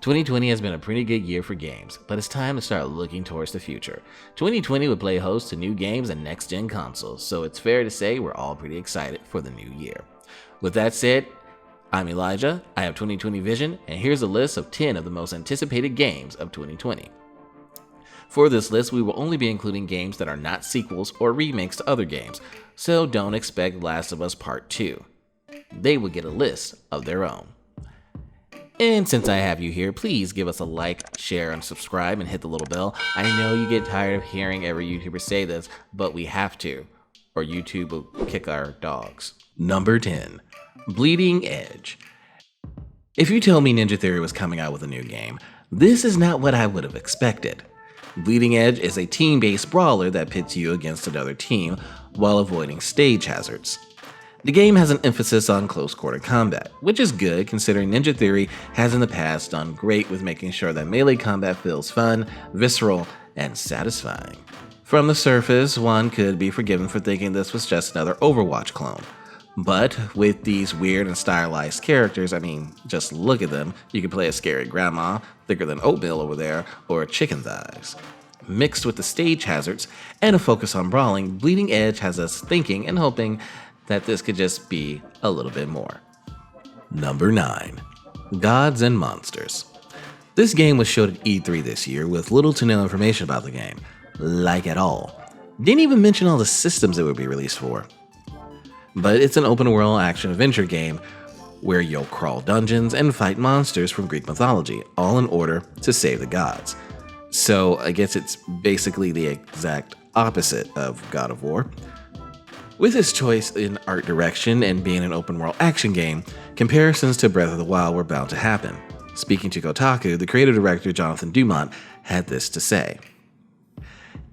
2020 has been a pretty good year for games, but it's time to start looking towards the future. 2020 would play host to new games and next-gen consoles, so it's fair to say we're all pretty excited for the new year. With that said, I'm Elijah, I have 2020 vision, and here's a list of 10 of the most anticipated games of 2020. For this list, we will only be including games that are not sequels or remakes to other games, so don't expect Last of Us Part 2. They will get a list of their own. And since I have you here, please give us a like, share, and subscribe, and hit the little bell. I know you get tired of hearing every YouTuber say this, but we have to, or YouTube will kick our dogs. Number 10. Bleeding Edge. If you tell me Ninja Theory was coming out with a new game, this is not what I would have expected. Bleeding Edge is a team-based brawler that pits you against another team while avoiding stage hazards. The game has an emphasis on close-quarter combat, which is good considering Ninja Theory has in the past done great with making sure that melee combat feels fun, visceral, and satisfying. From the surface, one could be forgiven for thinking this was just another Overwatch clone. But with these weird and stylized characters, just look at them. You can play a scary grandma, thicker than oatmeal over there, or chicken thighs. Mixed with the stage hazards and a focus on brawling, Bleeding Edge has us thinking and hoping that this could just be a little bit more. Number 9. Gods and Monsters. This game was showed at E3 this year with little to no information about the game, like at all. Didn't even mention all the systems it would be released for. But it's an open-world action-adventure game where you'll crawl dungeons and fight monsters from Greek mythology, all in order to save the gods. So I guess it's basically the exact opposite of God of War. With its choice in art direction and being an open-world action game, comparisons to Breath of the Wild were bound to happen. Speaking to Kotaku, the creative director Jonathan Dumont had this to say.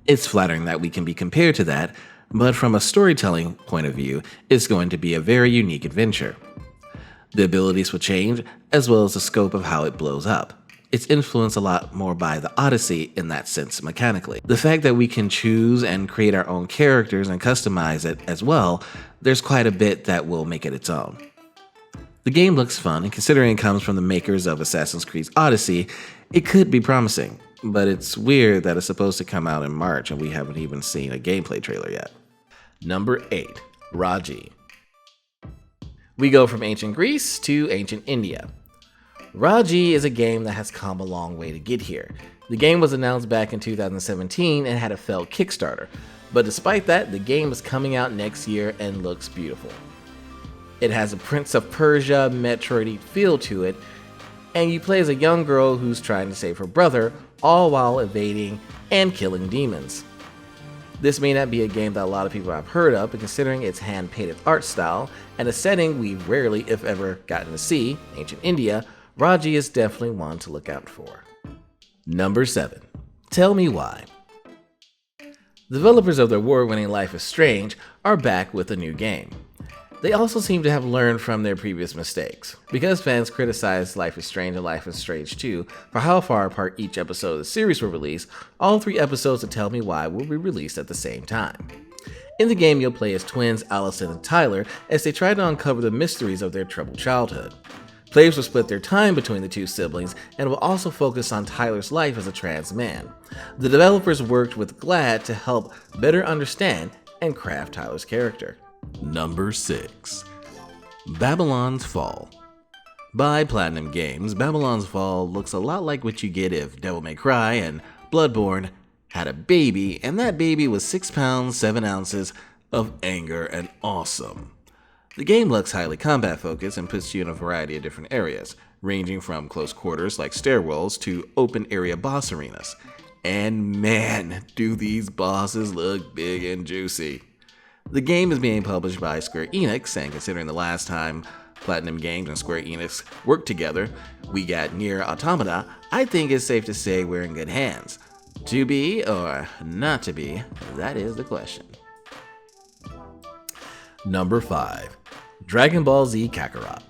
It's flattering that we can be compared to that, but from a storytelling point of view, it's going to be a very unique adventure. The abilities will change, as well as the scope of how it blows up. It's influenced a lot more by the Odyssey in that sense mechanically. The fact that we can choose and create our own characters and customize it as well, there's quite a bit that will make it its own. The game looks fun, and considering it comes from the makers of Assassin's Creed Odyssey, it could be promising. But it's weird that it's supposed to come out in March and we haven't even seen a gameplay trailer yet. Number 8. Rajee. We go from ancient Greece to ancient India. Rajee is a game that has come a long way to get here. The game was announced back in 2017 and had a failed Kickstarter, but despite that, the game is coming out next year and looks beautiful. It has a Prince of Persia Metroid feel to it, and you play as a young girl who's trying to save her brother, all while evading and killing demons. This may not be a game that a lot of people have heard of, but considering its hand-painted art style and a setting we've rarely, if ever, gotten to see, ancient India, Rajee is definitely one to look out for. Number 7. Tell Me Why. Developers of the award-winning Life is Strange are back with a new game. They also seem to have learned from their previous mistakes. Because fans criticized Life is Strange and Life is Strange 2 for how far apart each episode of the series were released, all 3 episodes of Tell Me Why will be released at the same time. In the game, you'll play as twins Allison and Tyler as they try to uncover the mysteries of their troubled childhood. Players will split their time between the 2 siblings and will also focus on Tyler's life as a trans man. The developers worked with GLAD to help better understand and craft Tyler's character. Number 6. Babylon's Fall. By Platinum Games, Babylon's Fall looks a lot like what you get if Devil May Cry and Bloodborne had a baby, and that baby was 6 pounds 7 ounces of anger and awesome. The game looks highly combat focused and puts you in a variety of different areas, ranging from close quarters like stairwells to open area boss arenas. And man, do these bosses look big and juicy. The game is being published by Square Enix, and considering the last time Platinum Games and Square Enix worked together, we got Nier Automata, I think it's safe to say we're in good hands. To be or not to be, that is the question. Number 5. Dragon Ball Z Kakarot.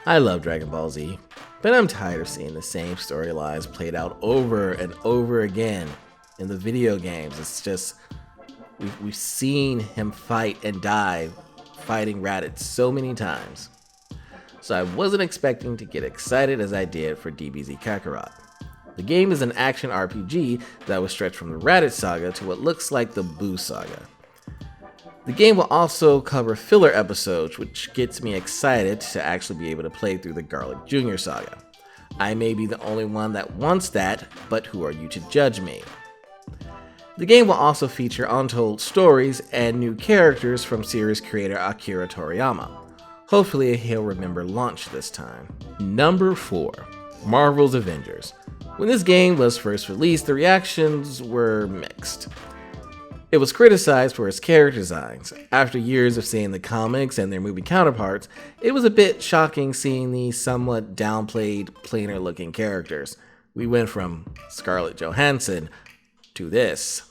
I love Dragon Ball Z, but I'm tired of seeing the same storylines played out over and over again in the video games. It's just, we've seen him fight and die fighting Raditz so many times. so I wasn't expecting to get excited as I did for DBZ Kakarot. The game is an action RPG that was stretched from the Raditz saga to what looks like the Boo saga. The game will also cover filler episodes, which gets me excited to actually be able to play through the Garlic Jr. saga. I may be the only one that wants that, but who are you to judge me? The game will also feature untold stories and new characters from series creator Akira Toriyama. Hopefully he'll remember launch this time. Number 4. Marvel's Avengers. When this game was first released, the reactions were mixed. It was criticized for its character designs. After years of seeing the comics and their movie counterparts, it was a bit shocking seeing these somewhat downplayed, plainer looking characters. We went from Scarlett Johansson to this.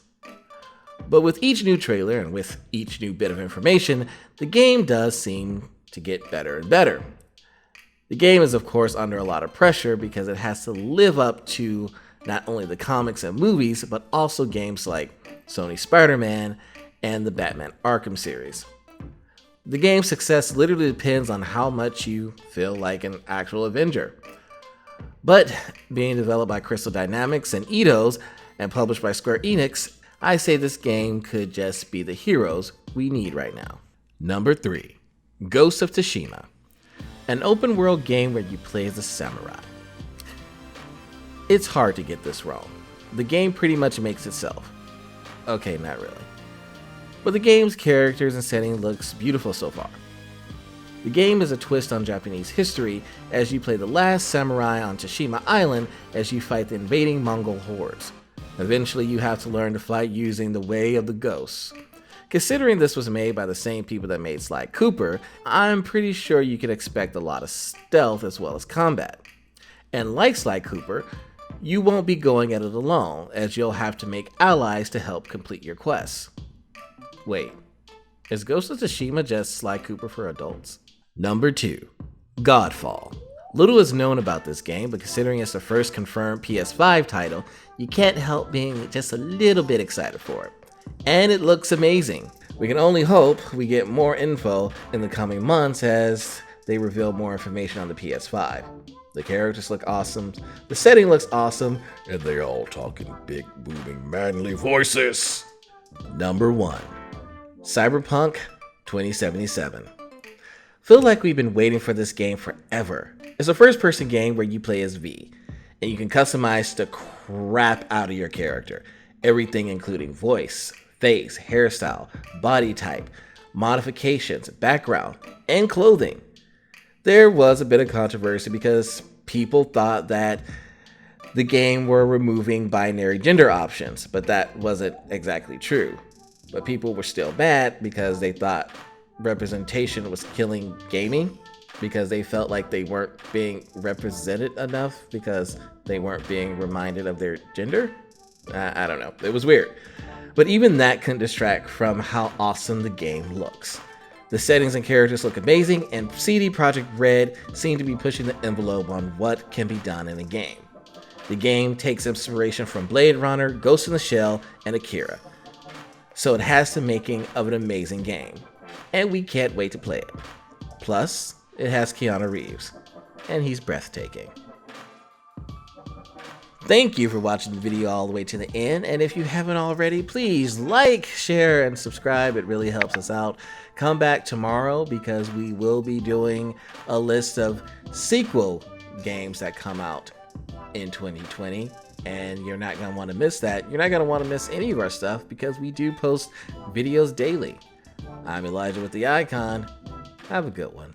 But with each new trailer and with each new bit of information, the game does seem to get better and better. The game is of course under a lot of pressure because it has to live up to not only the comics and movies, but also games like Sony's Spider-Man and the Batman Arkham series. The game's success literally depends on how much you feel like an actual Avenger. But being developed by Crystal Dynamics and Eidos and published by Square Enix, I say this game could just be the heroes we need right now. Number 3. Ghost of Toshima. An open world game where you play as a samurai. It's hard to get this wrong. The game pretty much makes itself. Okay, not really. But the game's characters and setting looks beautiful so far. The game is a twist on Japanese history as you play the last samurai on Toshima Island as you fight the invading Mongol hordes. Eventually you have to learn to fight using the Way of the Ghosts. Considering this was made by the same people that made Sly Cooper, I'm pretty sure you can expect a lot of stealth as well as combat. And like Sly Cooper, you won't be going at it alone, as you'll have to make allies to help complete your quests. Wait, is Ghost of Tsushima just Sly Cooper for adults? Number 2. Godfall. Little is known about this game, but considering it's the first confirmed PS5 title, you can't help being just a little bit excited for it. And it looks amazing. We can only hope we get more info in the coming months as they reveal more information on the PS5. The characters look awesome, the setting looks awesome, and they all talk in big, booming, manly voices. Number 1. Cyberpunk 2077. Feel like we've been waiting for this game forever. It's a first-person game where you play as V, and you can customize the crap out of your character. Everything including voice, face, hairstyle, body type, modifications, background, and clothing. There was a bit of controversy because people thought that the game were removing binary gender options, but that wasn't exactly true. But people were still mad because they thought representation was killing gaming, because they felt like they weren't being represented enough because they weren't being reminded of their gender. I don't know. It was weird. But even that couldn't distract from how awesome the game looks. The settings and characters look amazing, and CD Projekt Red seem to be pushing the envelope on what can be done in a game. The game takes inspiration from Blade Runner, Ghost in the Shell, and Akira. So it has the making of an amazing game. And we can't wait to play it. Plus, it has Keanu Reeves, and he's breathtaking. Thank you for watching the video all the way to the end, and if you haven't already, please like, share, and subscribe. It really helps us out. Come back tomorrow because we will be doing a list of sequel games that come out in 2020, and you're not going to want to miss that. You're not going to want to miss any of our stuff because we do post videos daily. I'm Elijah with the Icon. Have a good one.